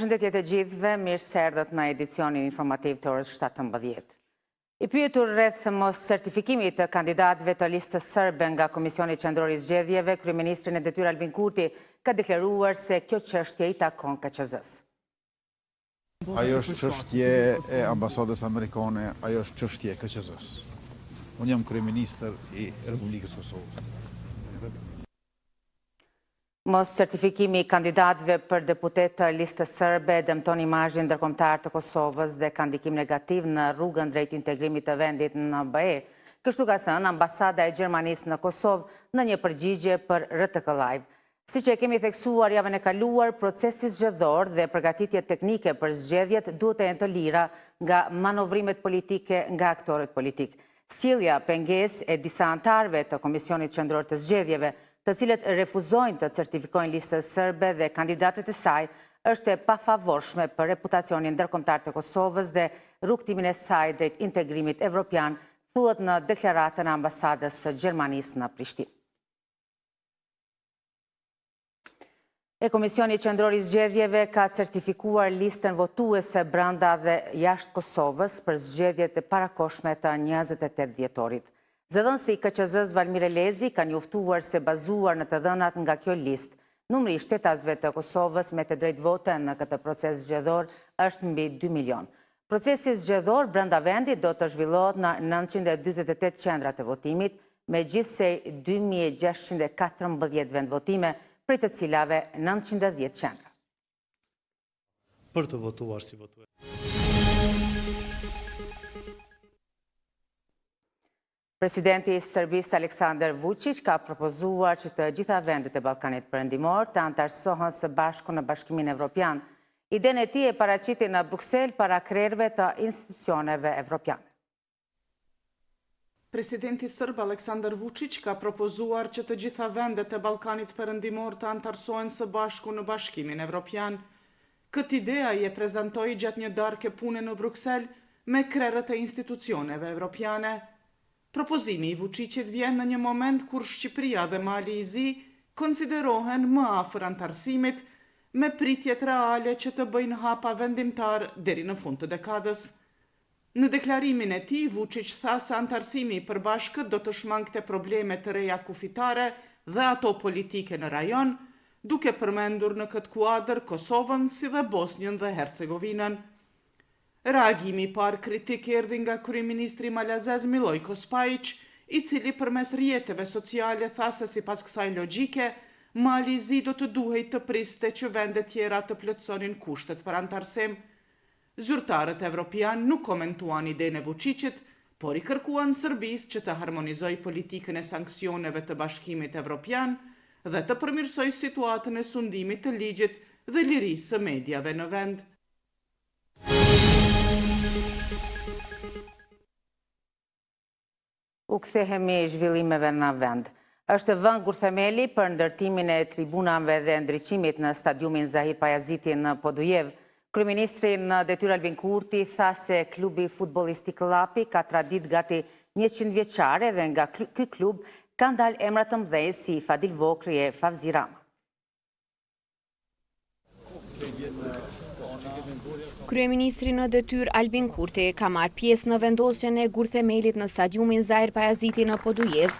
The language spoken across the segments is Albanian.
Përshëndetje të gjithëve, mirë se erdhët në edicionin informativ të orës 17. I pyetur rreth mos certifikimit të kandidatëve të listës serbe nga Komisioni Qendror i Zgjedhjeve, kryeministri në detyrë Albin Kurti ka deklaruar se kjo çështje i takon KQZ-s. Ajo është çështje e ambasadës amerikane, ajo është çështje e KQZ-s. Unë jam kryeministër i Republikës Kosovës. Mos certifikimi i kandidatëve për deputet të listës serbe dëmton imazhin ndërkombëtar të Kosovës dhe ka ndikim negativ në rrugën drejt integrimit të vendit në BE. Kështu ka thënë ambasada e Gjermanisë në Kosovë në një përgjigje për RTK Live. Siç e kemi theksuar javën e kaluar, procesi zgjedhor dhe përgatitjet teknike për zgjedhjet duhet të jenë të lira nga manovrimet politike nga aktorët politik. Sjellja pengesë e disa anëtarëve të Komisionit Qendror të Zgjedhjeve, të cilët refuzojnë të certifikojnë listën serbe dhe kandidatët e saj, është e pafavorshme për reputacionin ndërkombëtar të Kosovës dhe rrugtimin e saj drejt integrimit evropian, thuhet në deklaratën e ambasadës së Gjermanisë në Prishtinë. Komisioni Qendror i Zgjedhjeve ka certifikuar listën votuese brenda dhe jashtë Kosovës për zgjedhjet e parakohshme të 28 dhjetorit. Zëdhënësi i KQZ-s Valmir Elezi ka njoftuar se bazuar në të dhënat nga kjo listë, numri i shtetasëve të Kosovës me të drejtë vote në këtë proces zgjedhor është mbi 2 milion. Procesi zgjedhor brenda vendit do të zhvillohet në 948 qendra të votimit, me gjithsej 2614 vendvotime, për të cilave 910 qendra. Për të votuar si votues. Presidenti i Serbisë Aleksandar Vučić ka propozuar që të gjitha vendet e Ballkanit Perëndimor të anëtarësohen së bashku në Bashkimin Evropian. Idenë e tij e paraqiti në Bruksel para krerëve të institucioneve evropiane. Presidenti serb Aleksandar Vučić ka propozuar që të gjitha vendet e Ballkanit Perëndimor të anëtarësohen së bashku në Bashkimin Evropian. Këtë idea i e prezantoi gjatë një darke pune në Bruksel me krerët e institucioneve evropiane. Propozimi i Vučićit vjen në një moment kur Shqipëria dhe Mali i Zi konsiderohen më afër anëtarësimit, me pritjet reale që të bëjnë hapa vendimtar deri në fund të dekadës. Në deklarimin e tij, Vučić tha se anëtarësimi i përbashkët do të shmangte probleme të reja kufitare dhe ato politike në rajon, duke përmendur në këtë kuadër Kosovën si dhe Bosnjën dhe Hercegovinën. Reagimi i parë kritik erdhi nga kryeministri malazez Milojko Spajić, i cili përmes rrjeteve sociale tha se sipas kësaj logjike, Mali i Zi do të duhej të priste që vendet tjera të plotësonin kushtet për anëtarësim. Zyrtarët evropian nuk komentuan idenë e Vučićit, por i kërkuan Serbisë që të harmonizoj politikën e sanksioneve të Bashkimit Evropian dhe të përmirësoj situatën e sundimit të ligjit dhe lirisë së mediave në vend. U kthehemi zhvillimeve në vend. Është vënë gurthemeli për ndërtimin e tribunave dhe ndriçimit në stadiumin Zahir Pajaziti në Podujev. Kryeministri në detyrë Albin Kurti tha se klubi futbollistik Llapi ka traditë gati 100 vjeçare dhe nga ky klub kanë dalë emra të mëdhenj si Fadil Vokri e Favzi Rama. Kryeministri në detyrë Albin Kurti ka marrë pjesë në vendosjen e gurthemelit në stadiumin Zahir Pajaziti në Podujev.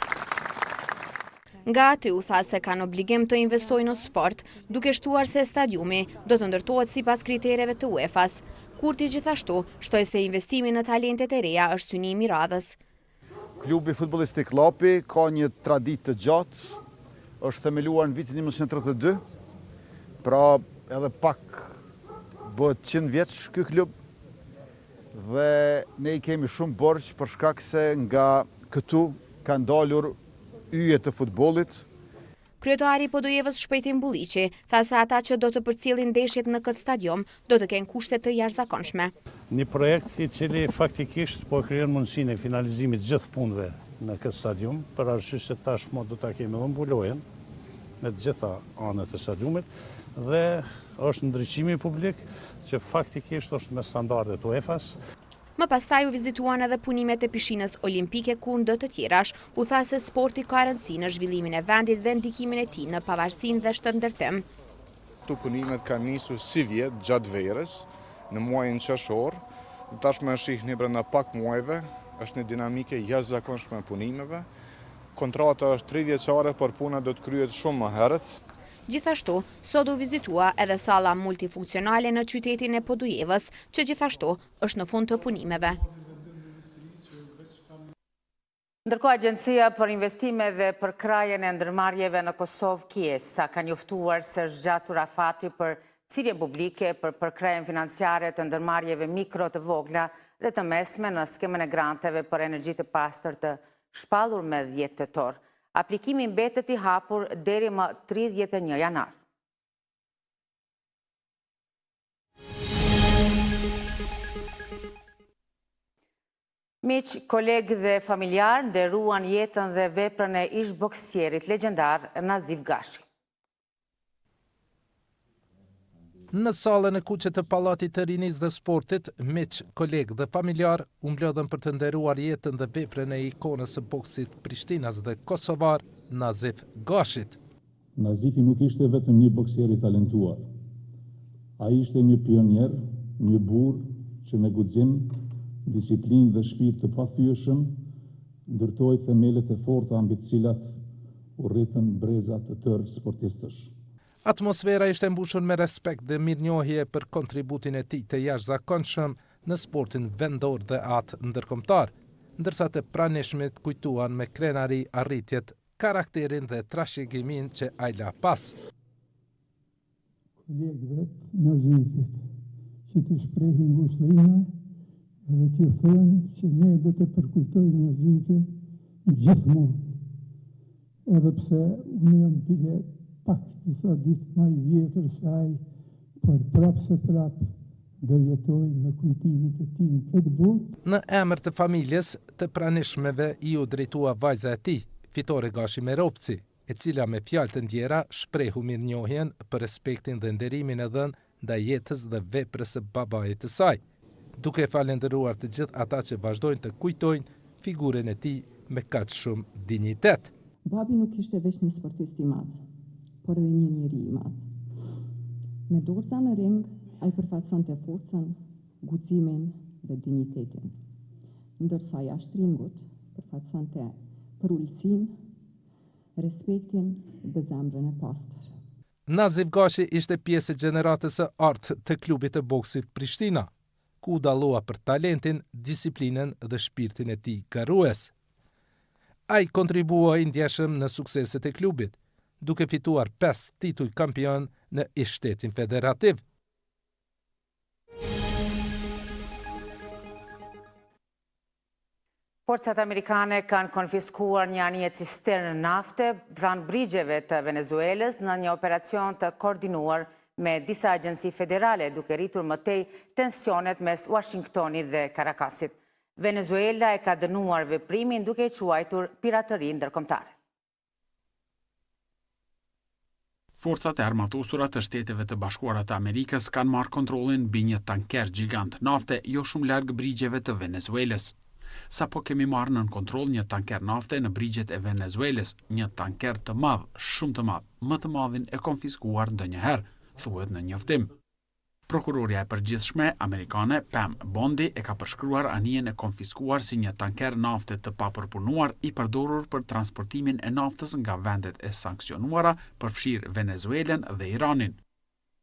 Nga aty u tha se kanë obligim të investojnë në sport, duke shtuar se stadiumi do të ndërtohet sipas kritereve të UEFA-s. Kurti gjithashtu shtoi se investimi në talentet e reja është synimi i radhës. Klubi futbollistik Llapi ka një traditë të gjatë, është themeluar në vitin 1932, pra edhe pak bëhet 100 vjeç ky klub dhe ne i kemi shumë borxh për shkak se nga këtu kanë dalur yjet të futbollit. Kryetari i Podujevës Shpejtim Bulliqi tha se ata që do të përcjellin ndeshjet në këtë stadium do të kenë kushte të jashtëzakonshme. Një projekt i cili faktikisht po krijon mundësinë e finalizimit të gjithë punëve në këtë stadium, për arsye se tashmë do ta kemi edhe mbulojën në të gjitha anët e stadiumit dhe është ndriçimi publik që faktikisht është me standardet UEFA-s. Më pastaj u vizituan edhe punimet e pishinës olimpike ku ndë të tjerash, u tha se sporti ka rëndësi në zhvillimin e vendit dhe ndikimin e tij në pavarësinë dhe shëndërtim. Këtu punimet kanë nisur si vjetë gjatë verës, në muajin qershor, dhe tashmë shihni brenda pak muajve, është një dinamike jashtëzakonshme e punimeve. Kontrata është 3 vjeçare, por puna do të kryhet shumë më herët. Gjithashtu, sot u vizitua edhe salla multifunksionale në qytetin e Podujevës, që gjithashtu është në fund të punimeve. Ndërkohë, Agjencia për Investime dhe për Krajen e Ndërmarrjeve në Kosovë Kiesa ka njoftuar se është zgjatur afati për thirrje publike për përkrajen financiare të ndërmarrjeve mikro të vogla dhe të mesme në skemën e granteve për energji të pastër të shpallur me 10 tetor. Aplikimi mbetet i hapur deri më 31 janar. Miq, kolegë dhe familjar nderuan jetën dhe veprën e ish boksierit legjendar Nazif Gashi. Në sallën e kuqe të Pallatit të Rinisë dhe Sportit, miq, kolegë dhe familjar u mblodhen për të nderuar jetën dhe veprën e ikonës së boksit Prishtinas dhe kosovar Nazif Gashit. Nazifi nuk ishte vetëm një boksier i talentuar. Ai ishte një pionier, një burr që me guxim, disiplinë dhe shpirt të pathyeshëm ndërtoi themelet e forta mbi të cilat u rritën breza të tërë sportistësh. Atmosfera ishte mbushur me respekt dhe mirënjohje për kontributin e tij të jashtëzakonshëm në sportin vendor dhe atë ndërkombëtar, ndërsa të pranishmit kujtuan me krenari arritjet, karakterin dhe trashëgimin që ai la pas. Kolegëve Nazifit, që të shprehin ngushëllime dhe t'ju thonë që ne do të përkujtojmë Nazifin gjithmonë, edhe pse unë jam bile pak disa ditë më i vjetër se ai, por prapë se prapë do jetoj me kujtimet e tij në këtë botë. Në emër të familjes të pranishmeve i u drejtua vajza e tij, Fitore Gashi Merovci, e cila me fjalë të ndjera shprehu mirënjohjen për respektin dhe nderimin e dhënë ndaj jetës dhe veprës së babait të saj, duke falendëruar të gjithë ata që vazhdojnë të kujtojnë figurën e tij me kaq shumë dinjitet. Babi nuk ishte veç një sportist i madh, por edhe një njeri i madh. Me dorëza në ring, ai përfaqësonte forcën, guximin dhe dinjitetin, ndërsa jashtë ringut përfaqësonte përullësinë, respektin dhe zemrën e pastër. Nazif Gashi ishte pjesë e gjeneratës së artë të klubit të boksit Prishtina, ku dallua për talentin, disiplinën dhe shpirtin e tij garues. Ai kontribuoi ndjeshëm në sukseset e klubit, duke fituar 5 titull kampion në ish-shtetin federativ. Forcat amerikane kanë konfiskuar një anije cisternë nafte pranë brigjeve të Venezuelës në një operacion të koordinuar me disa agjenci federale, duke rritur më tej tensionet mes Washingtonit dhe Caracasit. Venezuela e ka dënuar veprimin duke e quajtur piratëri ndërkombëtare. Forcat e armatusura të Shteteve të Bashkuara të Amerikës kanë marrë kontrollin mbi një tanker gjigant nafte jo shumë larg brigjeve të Venezuelës. Sapo kemi marrë nën kontroll një tanker nafte në brigjet e Venezuelës, një tanker të madh, shumë të madh, më të madhin e konfiskuar ndonjëherë, thuhet në njoftim. Prokuroria e përgjithshme amerikane Pam Bondi e ka përshkruar anijen e konfiskuar si një tanker nafte të papërpunuar i përdorur për transportimin e naftës nga vendet e sanksionuara, përfshirë Venezuelën dhe Iranin.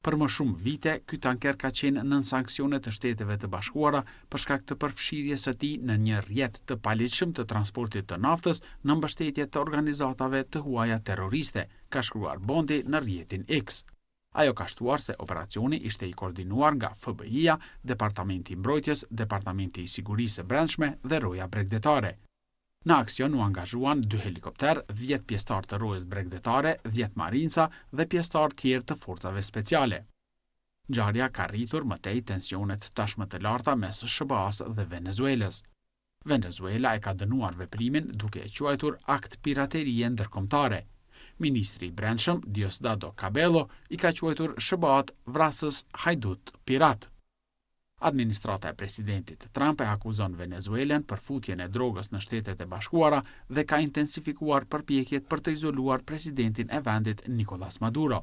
Për më shumë vite, ky tanker ka qenë nën sanksione të Shteteve të Bashkuara për shkak të përfshirjes së tij në një rrjet të paligjshëm të transportit të naftës në mbështetje të organizatave të huaja terroriste, ka shkruar Bondi në rrjetin X. Ajo ka shtuar se operacioni ishte i koordinuar nga FBI-ja, Departamenti i Mbrojtjes, Departamenti i Sigurisë së Brendshme dhe Roja Bregdetare. Në aksion u angazhuan 2 helikopter, 10 pjesëtar të rojës bregdetare, 10 marinca dhe pjesëtar tjerë të forcave speciale. Ngjarja ka rritur më tej tensionet tashmë të larta mes SBA-s dhe Venezuelës. Venezuela e ka dënuar veprimin duke e quajtur akt piraterie ndërkombëtare. Ministri i Brendshëm Diosdado Cabello i ka quajtur SBA-t vrasës hajdut pirat. Administrata e presidentit Trump e akuzon Venezuelën për futjen e drogës në Shtetet e Bashkuara dhe ka intensifikuar përpjekjet për të izoluar presidentin e vendit Nicolas Maduro.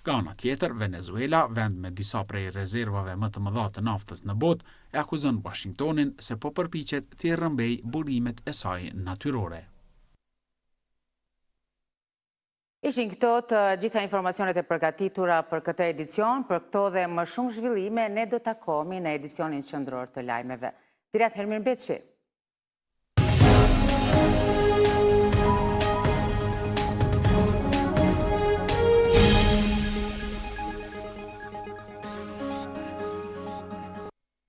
Ka ana tjetër, Venezuela, vend me disa prej rezervave më të mëdha të naftës në botë, e akuzon Washingtonin se po përpiqet të rrëmbej burimet e saj natyrore. Ishin këto të gjitha informacionet e përgatitura për këtë edicion, për këto dhe më shumë zhvillime, ne do takohemi në edicionin qendror të lajmeve. Dirat Hermin Beçi.